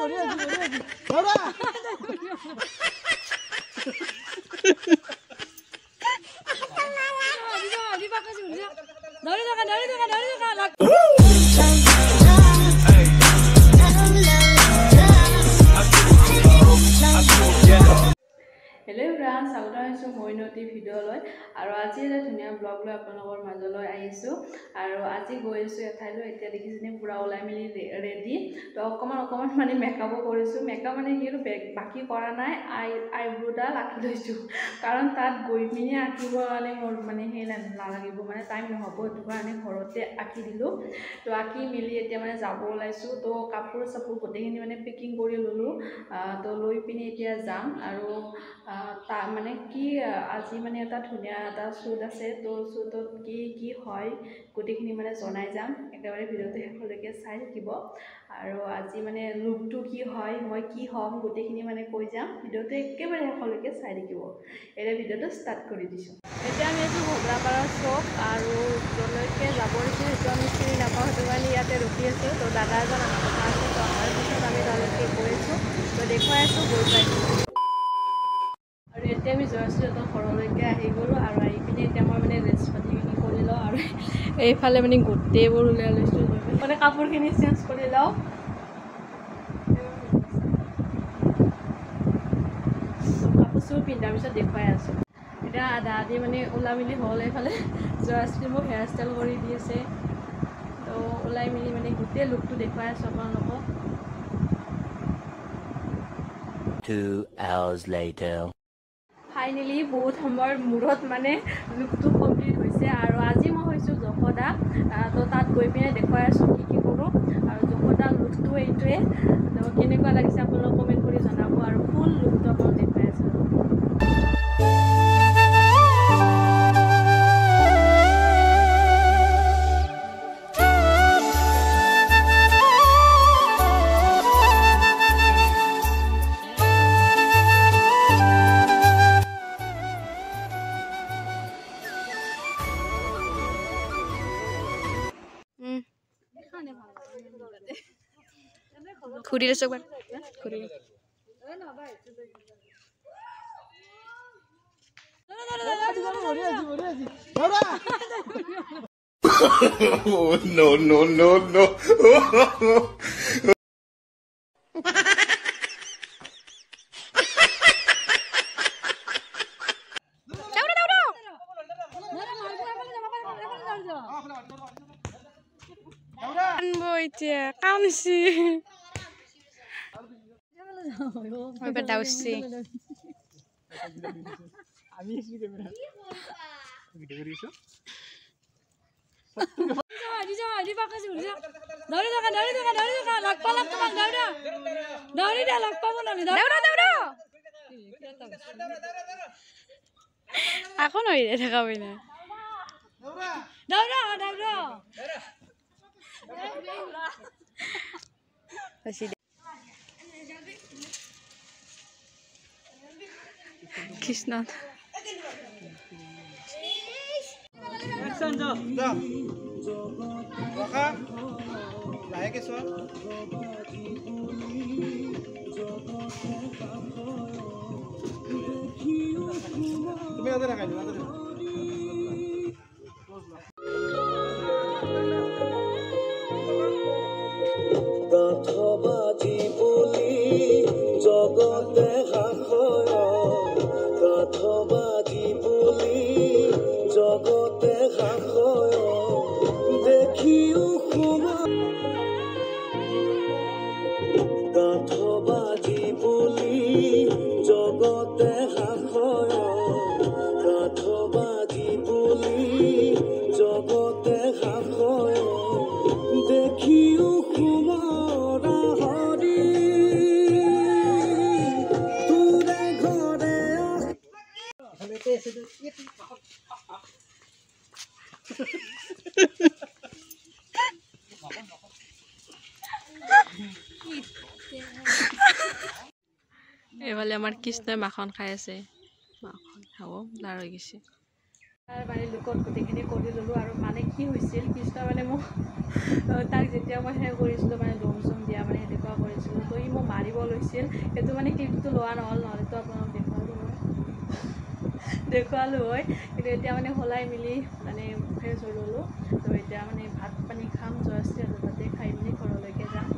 Hello friends, স্বাগতম আছো মইনতি ভিডিঅ'লৈ আৰু আজি এটা ধুনীয়া ব্লগ লৈ আপোনালোকৰ মাজলৈ আহিছো আৰু আজি গৈ আছো এঠাইলৈ এতিয়া দেখিছেনে পুৰা ওলাই মিলি ৰেডি তো অকমান মানে মেকআপ কৰিছো মেকআপ মানে কিটো বাকি কৰা নাই আইব্ৰোডাল আঁকি লৈছো কাৰণ তাত গৈ পিনি আঁকিব কাৰণে মোৰ মানে হেই নালাগিব মানে টাইম নহব সেইটো কাৰণে ঘৰতে আঁকি দিলো তো আঁকি মিলি এতিয়া মানে যাব ওলাইছো তো কাপোৰ চাপোৰ গোটেইখিনি মানে পেকিং কৰি ললো তো লৈ পিনি এতিয়া যাম আৰু তা মানে কি আজি মানে এটা ধুনীয়া এটা শ্বুট আছে তো শ্বুটত কি হয় গোটেইখিনি মানে জনাই যাম একেবাৰে ভিডিঅ'টো শেষলৈকে চাই থাকিব আৰু আজি মানে লুকটো কি হয় মই কি হ'ম গোটেইখিনি মানে কৈ যাম ভিডিঅ'টো একেবাৰে শেষলৈকে চাই থাকিব এৰে ভিডিঅ'টো ষ্টাৰ্ট কৰি দিছোঁ এতিয়া আমি আছোঁ ঘোগৰাপাৰা চক আৰু য'লৈকে যাব দিছোঁ সেইটো আমি চিনি নাপাওঁ সেইটো কাৰণে ইয়াতে ৰখি আছোঁ তো দাদা এজন আমাৰ কথা আছে তো অহাৰ পিছত আমি তালৈকে গৈ আছোঁ তো দেখুৱাই আছোঁ গৈ পাইছোঁ আৰু এতিয়া আমি জয়শ্ৰীহঁতৰ ঘৰলৈকে আহি গ'লোঁ আৰু আহি পিনে এতিয়া মই মানে ড্ৰেছ পাতিখিনি কৰি লওঁ আৰু এইফালে মানে গোটেইবোৰ উলিয়াই লৈছোঁ মানে কাপোৰখিনি চেঞ্জ কৰি লওঁ কাপোৰযোৰ পিন্ধাৰ পিছত দেখুৱাই আছোঁ এতিয়া আধা আধি মানে ওলাই মিলি হ'ল এইফালে জয়শ্ৰী মোক হেয়াৰ ষ্টাইল কৰি দি আছে তো ওলাই মিলি মানে গোটেই লুকটো দেখুৱাই আছোঁ আপোনালোকক 2 hours later ফাইনেলি বহুত সময়ৰ মূৰত মানে লুকটো কমপ্লিট হৈছে আৰু আজি মই হৈছোঁ যশোদা তো তাত গৈ পিনে দেখুৱাই আছোঁ কি কৰোঁ আৰু যশোদা লুকটো এইটোৱে তো কেনেকুৱা লাগিছে আপোনালোক কমেণ্ট কৰি জনাব আৰু ফুল লুকটো আপোনালোক দেখুৱাই আছোঁ খুঁড়ি রেছো একবার খুঁড়ি no no no no বইছে কামছি ওইবার দাউছি আমি এসে ক্যামেরা ভিডিও করিছো আদি বাকাছে দাউরি লাগা লাগপা দাউরি লাগপা বনালি দাউরা এখন হই রে দেখাবই না দাউরা কৃষ্ণ অ্যাকশন যা রাখা লাইকে সর তুমি আদে রাখাই আদে গাথবাজি বলি জগতে হাসয় গাথবাজি বলি জগতে হাসয় দেখিও গাথবাজি বলি জগতে হাসয় গাথবাজি বলি জগতে হাসয় দেখিও কুমাৰা হৰি তোৰে ঘৰে এফালে আমাৰ কৃষ্ণই মাখন খাই আছে মাখন খাব লাৰ হৈ গৈছে মানে লুকত গোটেইখিনি কৰি ল'লোঁ আৰু মানে কি হৈছিল কৃষ্ণ মানে মোক তাক যেতিয়া মই সেই কৰিছিলোঁ মানে দম চম দিয়া মানে সেনেকুৱা কৰিছিলোঁ তো ই মোক মাৰি দিব লৈছিল সেইটো মানে ক্লিপটো লোৱা নহ'ল নহ'লেতো আপোনালোক দেখুৱালোঁ হয় কিন্তু এতিয়া মানে সলাই মিলি মানে ফ্ৰেছ হৈ ল'লোঁ তো এতিয়া মানে ভাত পানী খাম জাষ্ট তাতে খাই মেলি ঘৰলৈকে যাম।